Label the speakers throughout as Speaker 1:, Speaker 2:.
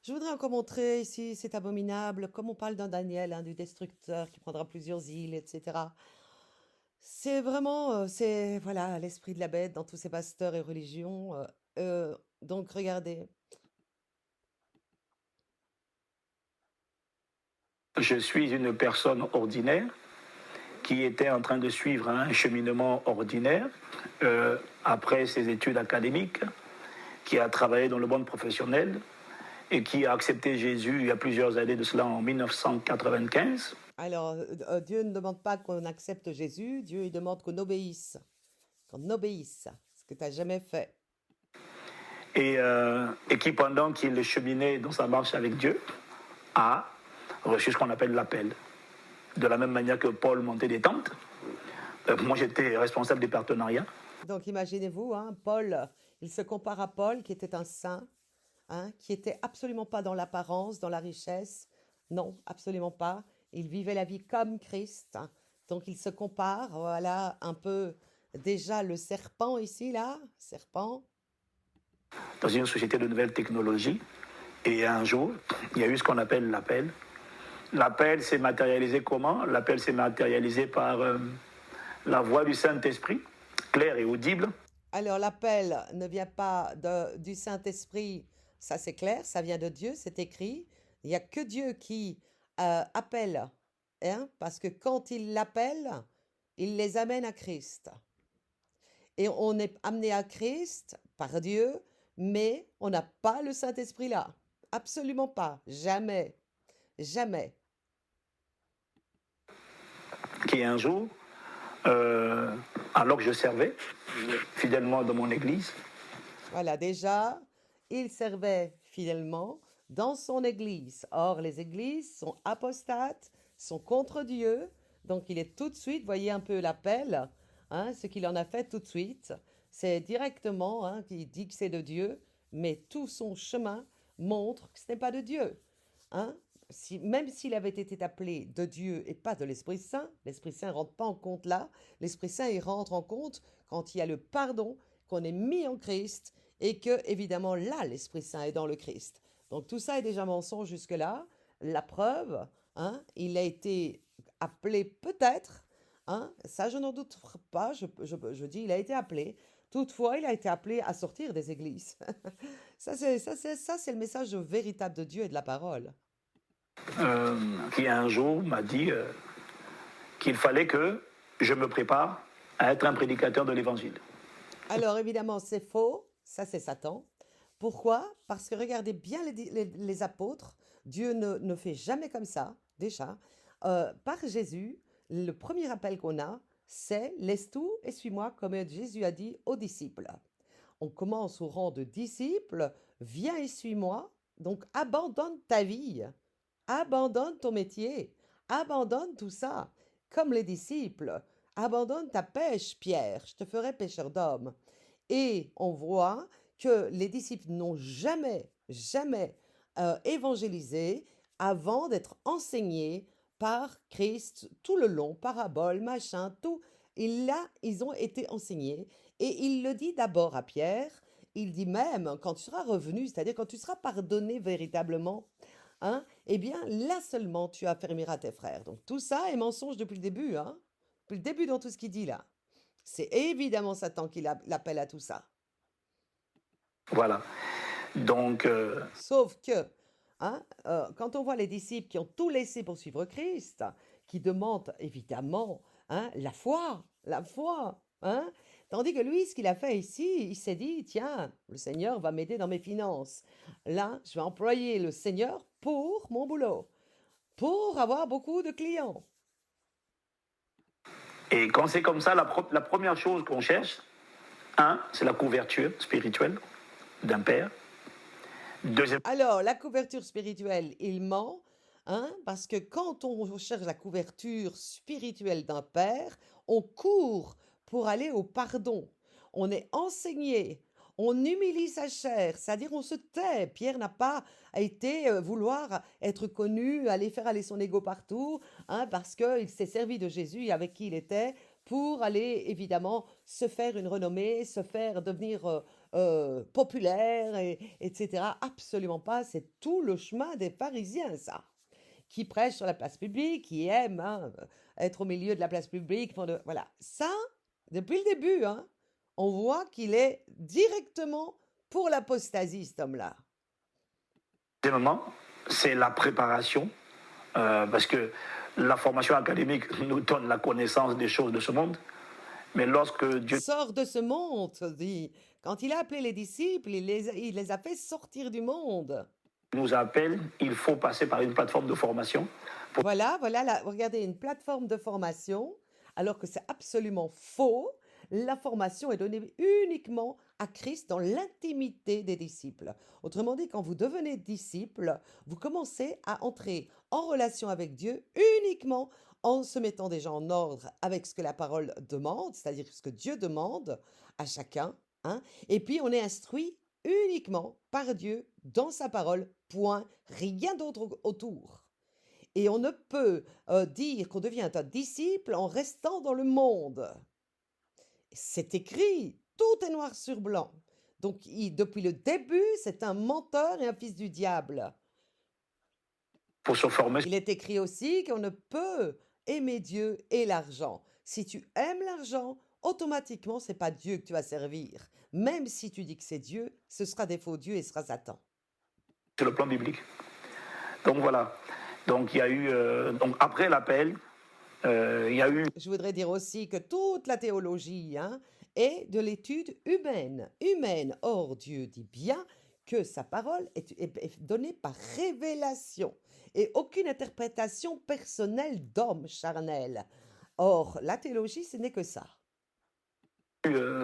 Speaker 1: Je voudrais encore montrer ici, c'est abominable, comme on parle d'un Daniel, hein, du destructeur qui prendra plusieurs îles, etc. C'est vraiment, c'est voilà, l'esprit de la bête dans tous ces pasteurs et religions. Donc regardez.
Speaker 2: Je suis une personne ordinaire qui était en train de suivre un cheminement ordinaire après ses études académiques, qui a travaillé dans le monde professionnel et qui a accepté Jésus il y a plusieurs années de cela en 1995.
Speaker 1: Alors, Dieu ne demande pas qu'on accepte Jésus, Dieu il demande qu'on obéisse, ce que tu n'as jamais fait.
Speaker 2: Et qui, pendant qu'il cheminait dans sa marche avec Dieu, a reçu ce qu'on appelle l'appel. De la même manière que Paul montait des tentes, moi j'étais responsable des partenariats.
Speaker 1: Donc imaginez-vous, hein, Paul, il se compare à Paul qui était un saint, hein, qui était absolument pas dans l'apparence, dans la richesse. Non, absolument pas. Il vivait la vie comme Christ, hein. Donc il se compare, voilà, un peu déjà le serpent ici, là, serpent.
Speaker 2: Dans une société de nouvelles technologies. Et un jour, il y a eu ce qu'on appelle l'appel. L'appel s'est matérialisé comment? L'appel s'est matérialisé par la voix du Saint-Esprit, claire et audible.
Speaker 1: Alors l'appel ne vient pas du Saint-Esprit, ça c'est clair, ça vient de Dieu, c'est écrit. Il n'y a que Dieu qui appelle, hein, parce que quand il l'appelle, il les amène à Christ. Et on est amené à Christ par Dieu, mais on n'a pas le Saint-Esprit là. Absolument pas. Jamais. Jamais.
Speaker 2: Qui un jour, euh, alors que je servais fidèlement dans mon église,
Speaker 1: Voilà, déjà, il servait fidèlement dans son église. Or, les églises sont apostates, sont contre Dieu. Donc, il est tout de suite, voyez un peu l'appel, hein, ce qu'il en a fait tout de suite. C'est directement, hein, qu'il dit que c'est de Dieu, mais tout son chemin montre que ce n'est pas de Dieu, hein. Même s'il avait été appelé de Dieu et pas de l'Esprit Saint ne rentre pas en compte là. L'Esprit Saint, il rentre en compte quand il y a le pardon, qu'on est mis en Christ et que, évidemment, là, l'Esprit Saint est dans le Christ. Donc tout ça est déjà mensonge jusque-là. La preuve, hein, il a été appelé peut-être, hein, ça je n'en doute pas, je dis il a été appelé. Toutefois, il a été appelé à sortir des églises. Ça, c'est le message véritable de Dieu et de la parole.
Speaker 2: qui un jour m'a dit qu'il fallait que je me prépare à être un prédicateur de l'évangile.
Speaker 1: Alors évidemment, c'est faux, ça c'est Satan. Pourquoi? Parce que regardez bien les apôtres, Dieu ne fait jamais comme ça, déjà. Par Jésus, le premier appel qu'on a, c'est laisse tout et suis-moi, comme Jésus a dit aux disciples. On commence au rang de disciples, viens et suis-moi, donc abandonne ta vie, abandonne ton métier, abandonne tout ça, comme les disciples. Abandonne ta pêche, Pierre, je te ferai pêcheur d'hommes. Et on voit que les disciples n'ont jamais, jamais évangélisé avant d'être enseignés par Christ tout le long, paraboles, machin, tout. Et là, ils ont été enseignés. Et il le dit d'abord à Pierre, il dit même, quand tu seras revenu, c'est-à-dire quand tu seras pardonné véritablement, hein, eh bien là seulement tu affermiras tes frères. Donc tout ça est mensonge depuis le début, hein, depuis le début dans tout ce qu'il dit là. C'est évidemment Satan qui l'appelle à tout ça.
Speaker 2: Voilà. Donc,
Speaker 1: Sauf que, hein, quand on voit les disciples qui ont tout laissé pour suivre Christ, qui demandent évidemment, hein, la foi, hein, tandis que lui, ce qu'il a fait ici, il s'est dit, tiens, le Seigneur va m'aider dans mes finances. Là, je vais employer le Seigneur pour mon boulot, pour avoir beaucoup de clients.
Speaker 2: et quand c'est comme ça, la première chose qu'on cherche, c'est la couverture spirituelle d'un père. Deuxième,
Speaker 1: Alors, la couverture spirituelle, il ment, hein, parce que quand on cherche la couverture spirituelle d'un père, on court pour aller au pardon. On est enseigné, on humilie sa chair, c'est-à-dire on se tait. Pierre n'a pas été vouloir être connu, aller son ego partout, hein, parce qu'il s'est servi de Jésus avec qui il était pour aller évidemment se faire une renommée, se faire devenir populaire, etc. Absolument pas. C'est tout le chemin des pharisiens, ça, qui prêchent sur la place publique, qui aiment hein, être au milieu de la place publique. Voilà. Ça, depuis le début, hein, on voit qu'il est directement pour l'apostasie, cet homme-là.
Speaker 2: Deuxièmement, c'est la préparation, parce que la formation académique nous donne la connaissance des choses de ce monde, mais lorsque Dieu
Speaker 1: Sort de ce monde, dit. Quand il a appelé les disciples, il les a fait sortir du monde.
Speaker 2: nous appelle, il faut passer par une plateforme de formation.
Speaker 1: Voilà, regardez, une plateforme de formation, alors que c'est absolument faux. La formation est donnée uniquement à Christ dans l'intimité des disciples. Autrement dit, quand vous devenez disciple, vous commencez à entrer en relation avec Dieu uniquement en se mettant déjà en ordre avec ce que la parole demande, c'est-à-dire ce que Dieu demande à chacun, hein. Et puis on est instruit uniquement par Dieu dans sa parole, point, rien d'autre autour. Et on ne peut dire qu'on devient un disciple en restant dans le monde. C'est écrit, tout est noir sur blanc. Donc, depuis le début, c'est un menteur et un fils du diable.
Speaker 2: Pour se former,
Speaker 1: Il est écrit aussi qu'on ne peut aimer Dieu et l'argent. Si tu aimes l'argent, automatiquement, c'est pas Dieu que tu vas servir. Même si tu dis que c'est Dieu, ce sera des faux dieux et ce sera Satan.
Speaker 2: sur le plan biblique. Donc voilà. Donc il y a eu, donc après l'appel, il y a eu
Speaker 1: Je voudrais dire aussi que toute la théologie hein, est de l'étude humaine. Humaine. Or, Dieu dit bien que sa parole est donnée par révélation et aucune interprétation personnelle d'homme charnel. Or, la théologie, ce n'est que ça.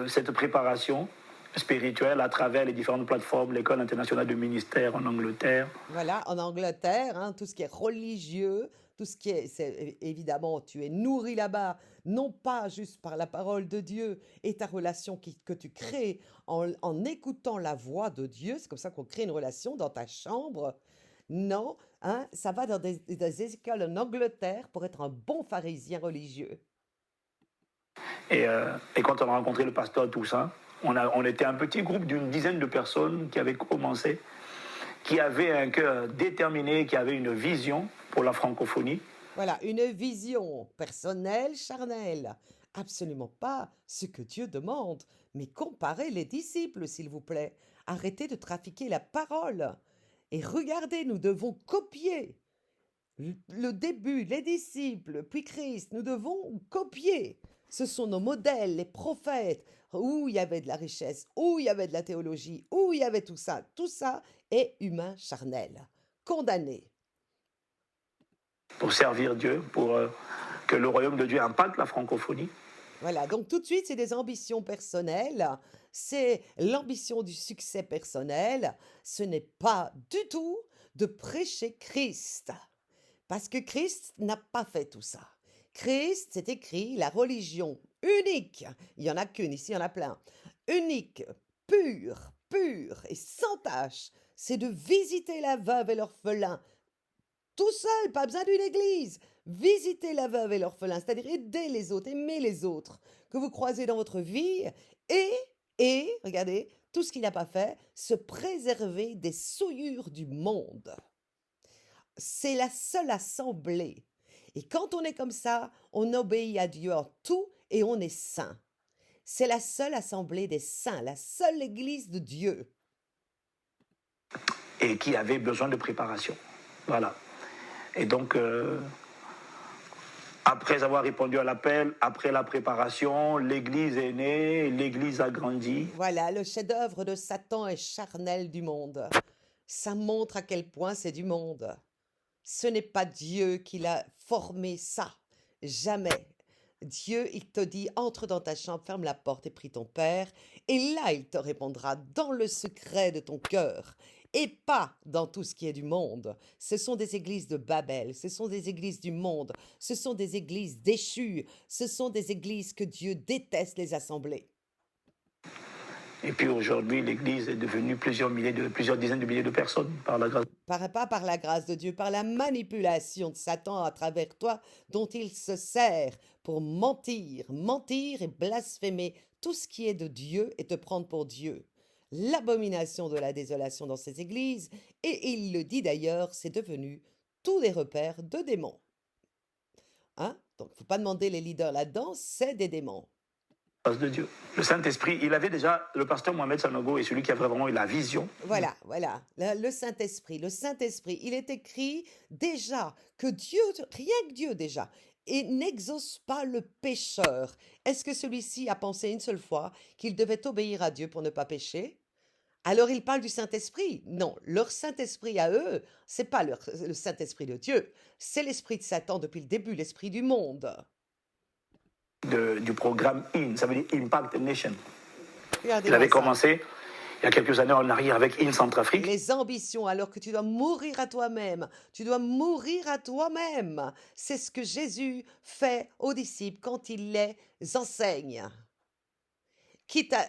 Speaker 2: cette préparation spirituelle à travers les différentes plateformes, l'École internationale du ministère en Angleterre.
Speaker 1: Voilà, en Angleterre, hein, tout ce qui est religieux, tout ce qui est, évidemment, tu es nourri là-bas, non pas juste par la parole de Dieu et ta relation que tu crées en écoutant la voix de Dieu, c'est comme ça qu'on crée une relation dans ta chambre. Non, hein, ça va dans des écoles en Angleterre pour être un bon pharisien religieux.
Speaker 2: Et quand on a rencontré le pasteur Toussaint, on était un petit groupe d'une dizaine de personnes qui avaient commencé, qui avaient un cœur déterminé, qui avaient une vision pour la francophonie.
Speaker 1: Voilà, une vision personnelle, charnelle. Absolument pas ce que Dieu demande, mais comparez les disciples, s'il vous plaît. Arrêtez de trafiquer la parole. Et regardez, nous devons copier le début, les disciples, puis Christ. Nous devons copier. Ce sont nos modèles, les prophètes, où il y avait de la richesse, où il y avait de la théologie, où il y avait tout ça. Tout ça est humain charnel, condamné.
Speaker 2: Pour servir Dieu, pour que le royaume de Dieu impacte la francophonie.
Speaker 1: Voilà, donc tout de suite, c'est des ambitions personnelles, c'est l'ambition du succès personnel, ce n'est pas du tout de prêcher Christ, parce que Christ n'a pas fait tout ça. Christ, c'est écrit, la religion unique, il n'y en a qu'une, ici il y en a plein, unique, pure et sans tache, c'est de visiter la veuve et l'orphelin, tout seul, pas besoin d'une église. Visitez la veuve et l'orphelin, c'est-à-dire aider les autres, aimer les autres que vous croisez dans votre vie et regardez, tout ce qu'il n'a pas fait, se préserver des souillures du monde. C'est la seule assemblée. Et quand on est comme ça, on obéit à Dieu en tout et on est saint. C'est la seule assemblée des saints, la seule église de Dieu.
Speaker 2: Et qui avait besoin de préparation. Voilà. Et donc, après avoir répondu à l'appel, après la préparation, l'Église est née, l'Église a grandi.
Speaker 1: Voilà, le chef-d'œuvre de Satan est charnel du monde. Ça montre à quel point c'est du monde. Ce n'est pas Dieu qui l'a formé ça. Jamais. Dieu, il te dit, entre dans ta chambre, ferme la porte et prie ton Père, et là, il te répondra dans le secret de ton cœur, et pas dans tout ce qui est du monde. Ce sont des églises de Babel, ce sont des églises du monde, ce sont des églises déchues, ce sont des églises que Dieu déteste les assembler.
Speaker 2: Et puis aujourd'hui, l'Église est devenue plusieurs dizaines de milliers de personnes par la grâce.
Speaker 1: Pas par la grâce de Dieu, par la manipulation de Satan à travers toi, dont il se sert pour mentir et blasphémer tout ce qui est de Dieu et te prendre pour Dieu. l'abomination de la désolation dans ces églises, et il le dit d'ailleurs, c'est devenu tous des repères de démons. Hein? Donc, il ne faut pas demander les leaders là-dedans, c'est des démons.
Speaker 2: De Dieu. Le Saint-Esprit, il avait déjà, le pasteur Mohamed Sanogo est celui qui avait vraiment eu la vision.
Speaker 1: Voilà, voilà, le Saint-Esprit, il est écrit déjà que Dieu, rien que Dieu déjà, et n'exauce pas le pécheur. Est-ce que celui-ci a pensé une seule fois qu'il devait obéir à Dieu pour ne pas pécher? Alors il parle du Saint-Esprit. Non, leur Saint-Esprit à eux, c'est pas le Saint-Esprit de Dieu, c'est l'esprit de Satan depuis le début, l'esprit du monde.
Speaker 2: Du programme IN, ça veut dire Impact Nation. Il
Speaker 1: Regardez-moi
Speaker 2: avait
Speaker 1: ça.
Speaker 2: commencé il y a quelques années en arrière avec IN Centrafrique.
Speaker 1: Les ambitions, alors que tu dois mourir à toi-même. Tu dois mourir à toi-même. C'est ce que Jésus fait aux disciples quand il les enseigne.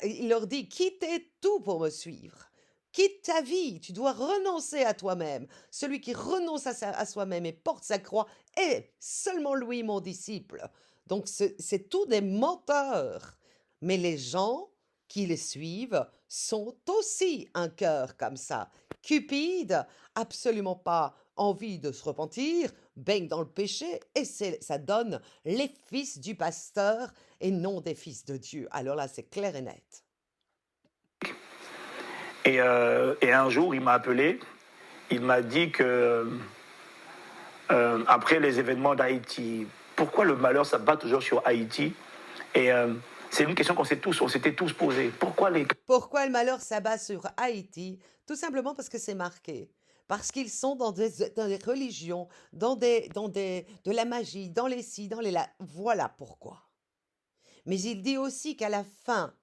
Speaker 1: Il leur dit, quittez tout pour me suivre. Quitte ta vie, tu dois renoncer à toi-même. Celui qui renonce à soi-même et porte sa croix est seulement lui mon disciple. Donc c'est tous des menteurs. Mais les gens qui les suivent sont aussi un cœur comme ça. Cupide, absolument pas envie de se repentir, baigne dans le péché et ça donne les fils du pasteur et non des fils de Dieu. Alors là, c'est clair et net.
Speaker 2: Et un jour, il m'a appelé, il m'a dit que après les événements d'Haïti, pourquoi le malheur s'abat toujours sur Haïti? Et c'est une question on s'était tous posée. Pourquoi
Speaker 1: le malheur s'abat sur Haïti? Tout simplement parce que c'est marqué. Parce qu'ils sont dans des religions, de la magie, dans les ci, dans les là. Voilà pourquoi. Mais il dit aussi qu'à la fin,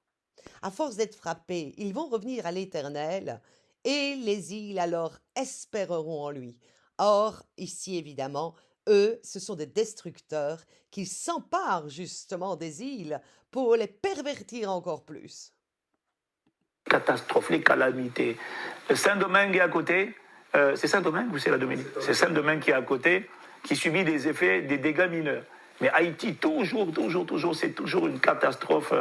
Speaker 1: à force d'être frappés, ils vont revenir à l'Éternel et les îles alors espéreront en lui. Or, ici évidemment, eux, ce sont des destructeurs qui s'emparent justement des îles pour les pervertir encore plus.
Speaker 2: Catastrophes, les calamités. Le Saint-Domingue est à côté. C'est Saint-Domingue ou c'est la Dominique? C'est Saint-Domingue qui est à côté, qui subit des effets, des dégâts mineurs. Mais Haïti, toujours, c'est toujours une catastrophe.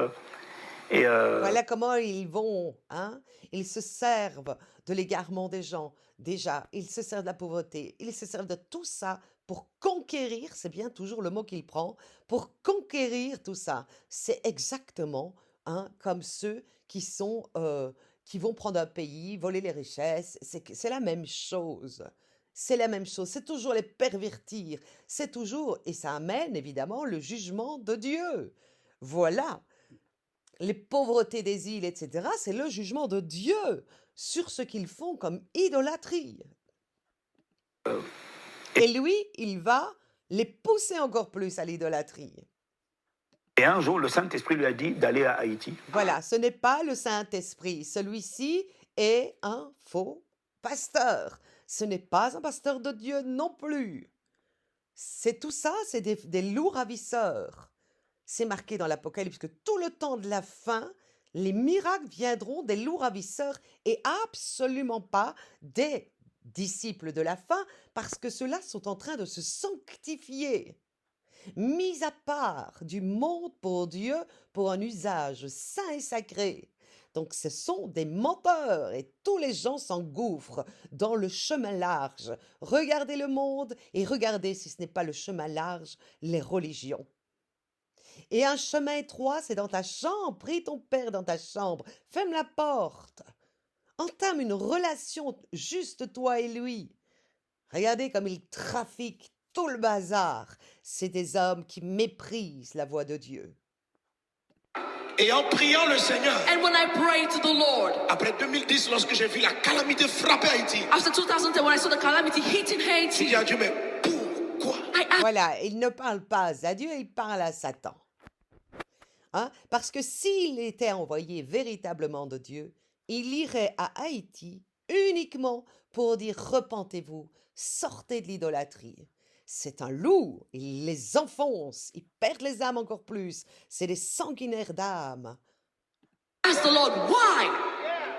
Speaker 1: Voilà comment ils vont, hein? Ils se servent de l'égarement des gens. Déjà, ils se servent de la pauvreté, ils se servent de tout ça pour conquérir, c'est bien toujours le mot qu'il prend, pour conquérir tout ça. C'est exactement, hein, comme ceux qui vont prendre un pays, voler les richesses. C'est la même chose. C'est la même chose. C'est toujours les pervertir. C'est toujours, et ça amène évidemment le jugement de Dieu. Voilà. Les pauvretés des îles, etc., c'est le jugement de Dieu sur ce qu'ils font comme idolâtrie. Et lui, il va les pousser encore plus à l'idolâtrie.
Speaker 2: Et un jour, le Saint-Esprit lui a dit d'aller à Haïti.
Speaker 1: Voilà, ce n'est pas le Saint-Esprit. Celui-ci est un faux pasteur. Ce n'est pas un pasteur de Dieu non plus. C'est tout ça, c'est des loups ravisseurs. C'est marqué dans l'Apocalypse que tout le temps de la fin, les miracles viendront des loups ravisseurs et absolument pas des disciples de la fin, parce que ceux-là sont en train de se sanctifier, mis à part du monde pour Dieu, pour un usage saint et sacré. Donc ce sont des menteurs et tous les gens s'engouffrent dans le chemin large. Regardez le monde et regardez, si ce n'est pas le chemin large, les religions. Et un chemin étroit, c'est dans ta chambre. Prie ton Père dans ta chambre. Ferme la porte. Entame une relation juste toi et lui. Regardez comme il trafique tout le bazar. C'est des hommes qui méprisent la voix de Dieu.
Speaker 3: Et en priant le Seigneur,
Speaker 4: And when I prayed to the Lord,
Speaker 3: après 2010, lorsque j'ai vu la calamité frapper Haïti,
Speaker 4: after 2010, when I saw the calamity hitting
Speaker 3: j'ai
Speaker 4: Haiti,
Speaker 3: dit à Dieu, mais pourquoi?
Speaker 4: I asked
Speaker 1: Voilà, il ne parle pas à Dieu, il parle à Satan. Hein? Parce que s'il était envoyé véritablement de Dieu, il irait à Haïti uniquement pour dire repentez-vous, sortez de l'idolâtrie. C'est un loup, il les enfonce, il perd les âmes encore plus. C'est des sanguinaires d'âmes.
Speaker 4: the Lord, why?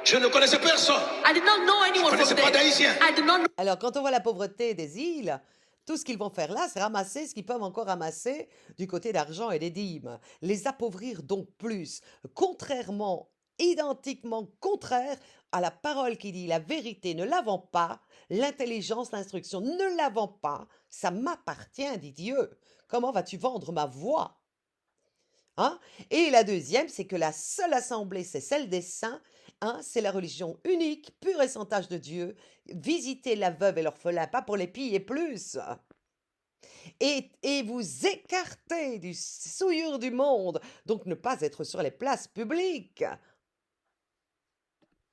Speaker 3: Je ne connaissais personne.
Speaker 4: I did not know
Speaker 3: Je ne
Speaker 4: anyone
Speaker 3: connaissais
Speaker 4: from
Speaker 3: pas
Speaker 4: there.
Speaker 3: d'Haïtiens.
Speaker 4: I did not know
Speaker 1: Alors, quand on voit la pauvreté des îles, tout ce qu'ils vont faire là, c'est ramasser ce qu'ils peuvent encore ramasser du côté d'argent et des dîmes. Les appauvrir donc plus. Contrairement identiquement contraire à la parole qui dit la vérité, ne l'avons pas, l'intelligence, l'instruction, ne l'avons pas, ça m'appartient, dit Dieu. Comment vas-tu vendre ma voix? Hein? Et la deuxième, c'est que la seule assemblée, c'est celle des saints. Hein, c'est la religion unique, pure et sans tache de Dieu. Visitez la veuve et l'orphelin, pas pour les piller plus. Et vous écartez du souillure du monde, donc ne pas être sur les places publiques.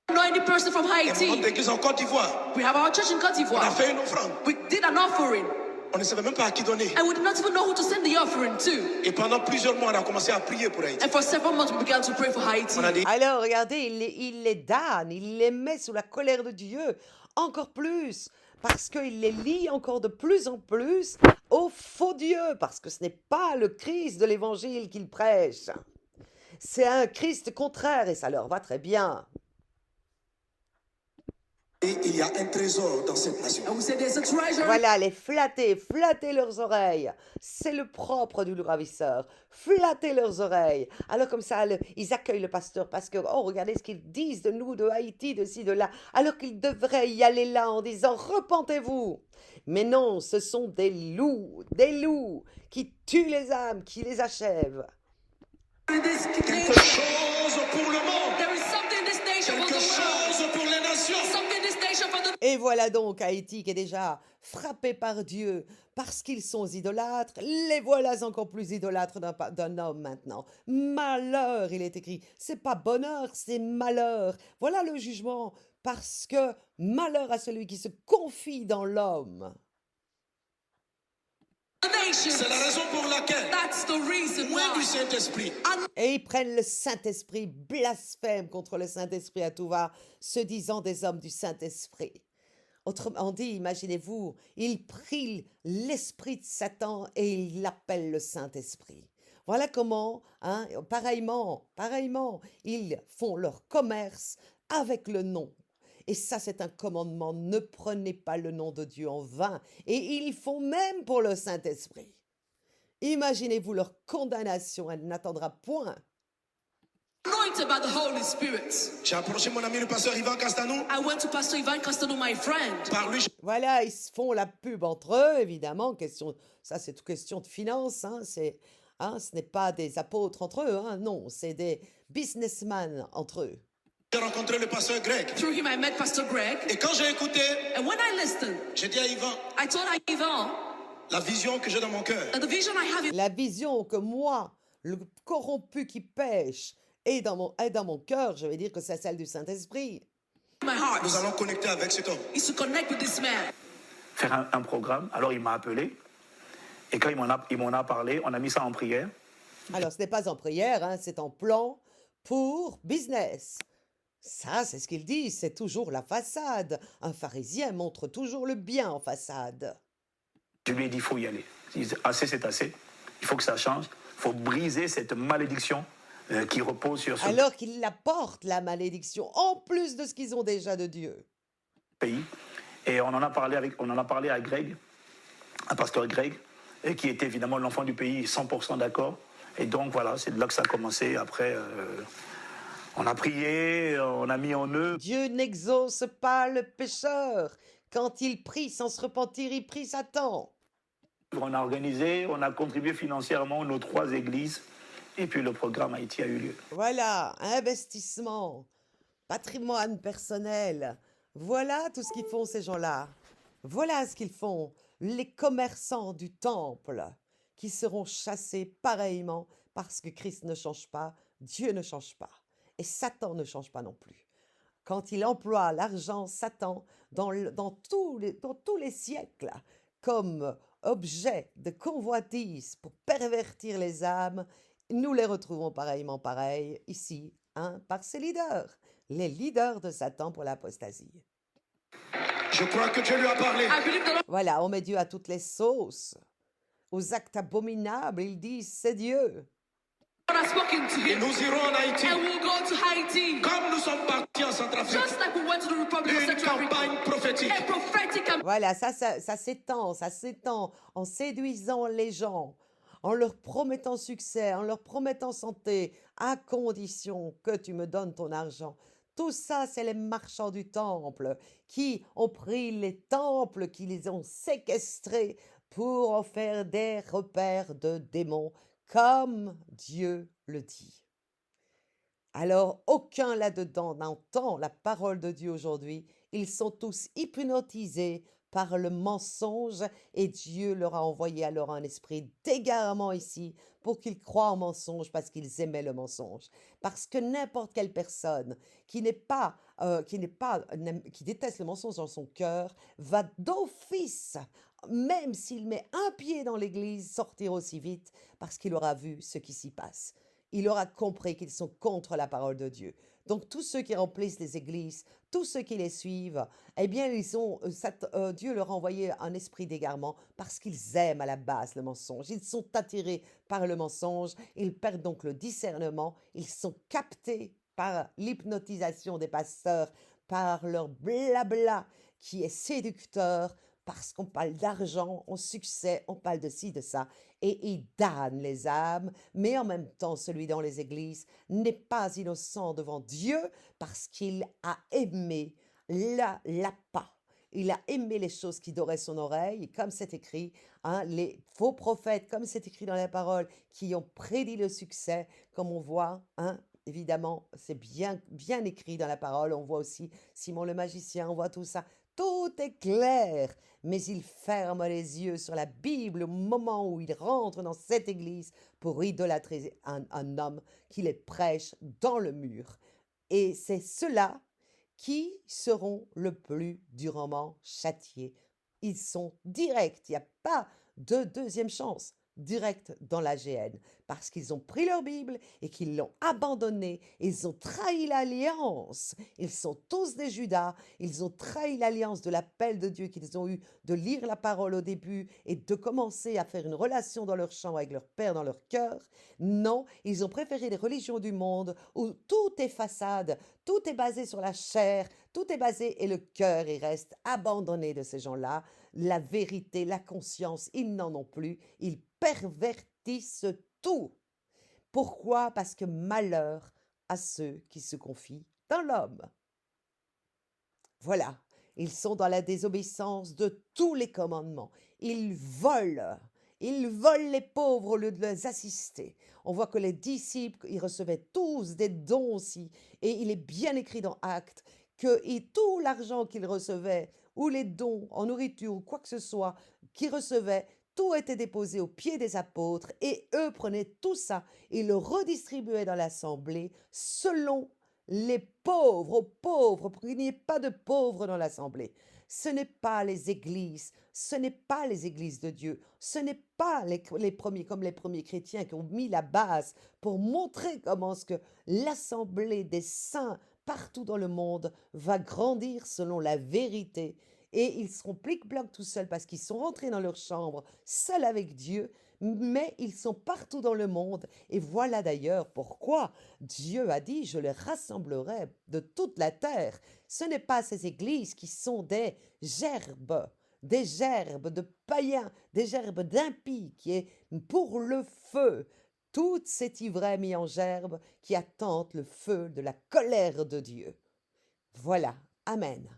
Speaker 4: Know any person from
Speaker 3: Et mon
Speaker 4: Haiti?
Speaker 3: église en Côte d'Ivoire,
Speaker 4: We have our church in Côte
Speaker 3: on a
Speaker 4: d'Ivoire.
Speaker 3: fait une offrande.
Speaker 4: We did an offering,
Speaker 3: On ne savait même pas à qui donner.
Speaker 4: and we did not even know who to send the offering to.
Speaker 3: Et pendant plusieurs mois, on a commencé à prier pour Haïti.
Speaker 4: And for several months, we began to pray for Haiti.
Speaker 3: On a dit,
Speaker 1: Alors, regardez, il les damne, il les met sous la colère de Dieu, encore plus, parce qu'il les lie encore de plus en plus au faux Dieu, parce que ce n'est pas le Christ de l'Évangile qu'il prêche. C'est un Christ contraire, et ça leur va très bien.
Speaker 3: et il y a un trésor dans cette nation.
Speaker 4: And we said there's a treasure.
Speaker 1: Voilà, les flatter, flatter leurs oreilles. C'est le propre du ravisseur. Flatter leurs oreilles. Alors comme ça, ils accueillent le pasteur parce que, oh, regardez ce qu'ils disent de nous, de Haïti, de ci, de là. Alors qu'ils devraient y aller là en disant, repentez-vous. Mais non, ce sont des loups qui tuent les âmes, qui les achèvent.
Speaker 4: In this
Speaker 3: Quelque
Speaker 4: nation,
Speaker 3: chose pour le monde,
Speaker 4: there is something in this nation for
Speaker 3: quelque
Speaker 4: the world.
Speaker 3: chose pour les nations.
Speaker 4: Something in this nation for the
Speaker 1: Et voilà donc Haïti qui est déjà frappé par Dieu parce qu'ils sont idolâtres. Les voilà encore plus idolâtres d'un homme maintenant. Malheur, il est écrit. C'est pas bonheur, c'est malheur. Voilà le jugement. Parce que malheur à celui qui se confie dans l'homme.
Speaker 3: C'est
Speaker 4: nations.
Speaker 3: la raison pour laquelle,
Speaker 4: That's the reason
Speaker 3: loin du
Speaker 4: why.
Speaker 3: Saint-Esprit,
Speaker 1: Et ils prennent le Saint-Esprit, blasphème contre le Saint-Esprit à tout va, se disant des hommes du Saint-Esprit. Autrement dit, imaginez-vous, ils prient l'esprit de Satan et ils l'appellent le Saint-Esprit. Voilà comment, hein, pareillement, ils font leur commerce avec le nom. Et ça, c'est un commandement, ne prenez pas le nom de Dieu en vain. Et ils le font même pour le Saint-Esprit. Imaginez-vous leur condamnation, elle n'attendra point.
Speaker 4: Anointed by the Holy Spirit.
Speaker 3: j'ai approché mon ami le pasteur Ivan Castanou.
Speaker 4: I went to Pastor Ivan Castano, my friend.
Speaker 3: Par lui,
Speaker 1: Voilà, ils se font la pub entre eux, évidemment. Ça, c'est toute question de finance. Ce n'est pas des apôtres entre eux. Hein, non, c'est des businessmen entre eux.
Speaker 3: j'ai rencontré le pasteur Greg.
Speaker 4: Through him, I met Pastor Greg.
Speaker 3: Et quand j'ai écouté,
Speaker 4: And when I listened,
Speaker 3: j'ai dit à Ivan,
Speaker 4: I told Ivan
Speaker 3: la vision que j'ai dans mon cœur,
Speaker 4: that the vision I have in
Speaker 1: La vision que moi, le corrompu qui pêche, est dans mon cœur, je vais dire que c'est celle du Saint-Esprit.
Speaker 4: my heart
Speaker 3: nous allons connecter avec cet homme.
Speaker 4: is to connect with this man.
Speaker 2: Faire un programme. Alors il m'a appelé. Et quand il m'en a parlé, on a mis ça en prière.
Speaker 1: Alors, ce n'est pas en prière, hein, c'est en plan pour business. Ça, c'est ce qu'ils disent, c'est toujours la façade. Un pharisien montre toujours le bien en façade.
Speaker 2: Je lui ai dit, il faut y aller. Il dit, assez, c'est assez. Il faut que ça change. Il faut briser cette malédiction qui repose sur ce
Speaker 1: Alors qu'ils la portent, la malédiction, en plus de ce qu'ils ont déjà de Dieu.
Speaker 2: pays. Et on en a parlé à Greg, à pasteur Greg, et qui était évidemment l'enfant du pays, 100% d'accord. Et donc voilà, c'est de là que ça a commencé. Après, on a prié, on a mis en œuvre.
Speaker 1: Dieu n'exauce pas le pécheur. Quand il prie sans se repentir, il prie Satan.
Speaker 2: On a organisé, on a contribué financièrement nos 3 églises. Et puis le programme Haïti a eu lieu.
Speaker 1: Voilà, investissement, patrimoine personnel. Voilà tout ce qu'ils font, ces gens-là. Voilà ce qu'ils font, les commerçants du temple, qui seront chassés pareillement parce que Christ ne change pas, Dieu ne change pas. Et Satan ne change pas non plus. Quand il emploie l'argent, Satan, dans tous les siècles, comme objet de convoitise pour pervertir les âmes, nous les retrouvons pareil ici, par ces leaders, les leaders de Satan pour l'apostasie.
Speaker 3: Je crois que Dieu lui a parlé.
Speaker 4: I believe the Lord
Speaker 1: Voilà, on met Dieu à toutes les sauces, aux actes abominables, ils disent c'est Dieu.
Speaker 4: has spoken to
Speaker 3: Et
Speaker 4: him.
Speaker 3: nous irons en Haïti.
Speaker 4: And we'll go to Haiti.
Speaker 3: Comme nous sommes partis en Centrafrique,
Speaker 4: Just like we went to the Republic of
Speaker 3: une
Speaker 4: Central Africa.
Speaker 3: campagne prophétique.
Speaker 4: A prophetic campaign.
Speaker 1: Voilà, ça s'étend en séduisant les gens, en leur promettant succès, en leur promettant santé, à condition que tu me donnes ton argent. Tout ça, c'est les marchands du temple qui ont pris les temples, qui les ont séquestrés pour en faire des repères de démons, comme Dieu le dit. Alors, aucun là-dedans n'entend la parole de Dieu aujourd'hui. Ils sont tous hypnotisés par le mensonge et Dieu leur a envoyé alors un esprit d'égarement ici pour qu'ils croient au mensonge parce qu'ils aimaient le mensonge. Parce que n'importe quelle personne qui qui déteste le mensonge dans son cœur va d'office, même s'il met un pied dans l'église, sortir aussi vite parce qu'il aura vu ce qui s'y passe. Il aura compris qu'ils sont contre la parole de Dieu. Donc tous ceux qui remplissent les églises, tous ceux qui les suivent, eh bien Dieu leur a envoyé un esprit d'égarement parce qu'ils aiment à la base le mensonge. Ils sont attirés par le mensonge, ils perdent donc le discernement, ils sont captés par l'hypnotisation des pasteurs, par leur blabla qui est séducteur, parce qu'on parle d'argent, on succès, on parle de ci, de ça, et ils damnent les âmes, mais en même temps, celui dans les églises n'est pas innocent devant Dieu parce qu'il a aimé l'appât. Il a aimé les choses qui doraient son oreille, comme c'est écrit, hein, les faux prophètes, comme c'est écrit dans la parole, qui ont prédit le succès, comme on voit, hein. Évidemment, c'est bien écrit dans la parole. On voit aussi Simon le magicien, on voit tout ça. Tout est clair, mais il ferme les yeux sur la Bible au moment où il rentre dans cette église pour idolâtrer un homme qui les prêche dans le mur. Et c'est ceux-là qui seront le plus durement châtiés. Ils sont directs, il n'y a pas de deuxième chance. Direct dans la géhenne, parce qu'ils ont pris leur Bible et qu'ils l'ont abandonnée, ils ont trahi l'alliance, ils sont tous des Judas, ils ont trahi l'alliance de l'appel de Dieu qu'ils ont eu de lire la parole au début et de commencer à faire une relation dans leur chambre avec leur Père dans leur cœur. Non, ils ont préféré les religions du monde où tout est façade, tout est basé sur la chair, tout est basé et le cœur, il reste abandonné de ces gens-là. La vérité, la conscience, ils n'en ont plus, ils pervertissent tout. Pourquoi? Parce que malheur à ceux qui se confient dans l'homme. Voilà, ils sont dans la désobéissance de tous les commandements. Ils volent les pauvres au lieu de les assister. On voit que les disciples, ils recevaient tous des dons aussi. Et il est bien écrit dans Actes que tout l'argent qu'ils recevaient, ou les dons en nourriture, ou quoi que ce soit, qu'ils recevaient, tout était déposé aux pieds des apôtres et eux prenaient tout ça et le redistribuaient dans l'assemblée selon les pauvres, aux pauvres, pour qu'il n'y ait pas de pauvres dans l'assemblée. Ce n'est pas les églises, ce n'est pas les églises de Dieu, ce n'est pas les premiers, comme les premiers chrétiens qui ont mis la base pour montrer comment ce que l'assemblée des saints partout dans le monde va grandir selon la vérité. Et ils seront plic-ploc tout seuls parce qu'ils sont rentrés dans leur chambre, seuls avec Dieu, mais ils sont partout dans le monde. Et voilà d'ailleurs pourquoi Dieu a dit, je les rassemblerai de toute la terre. Ce n'est pas ces églises qui sont des gerbes de païens, des gerbes d'impies, qui est pour le feu. Toute cette ivraie mise en gerbe qui attendent le feu de la colère de Dieu. Voilà, Amen.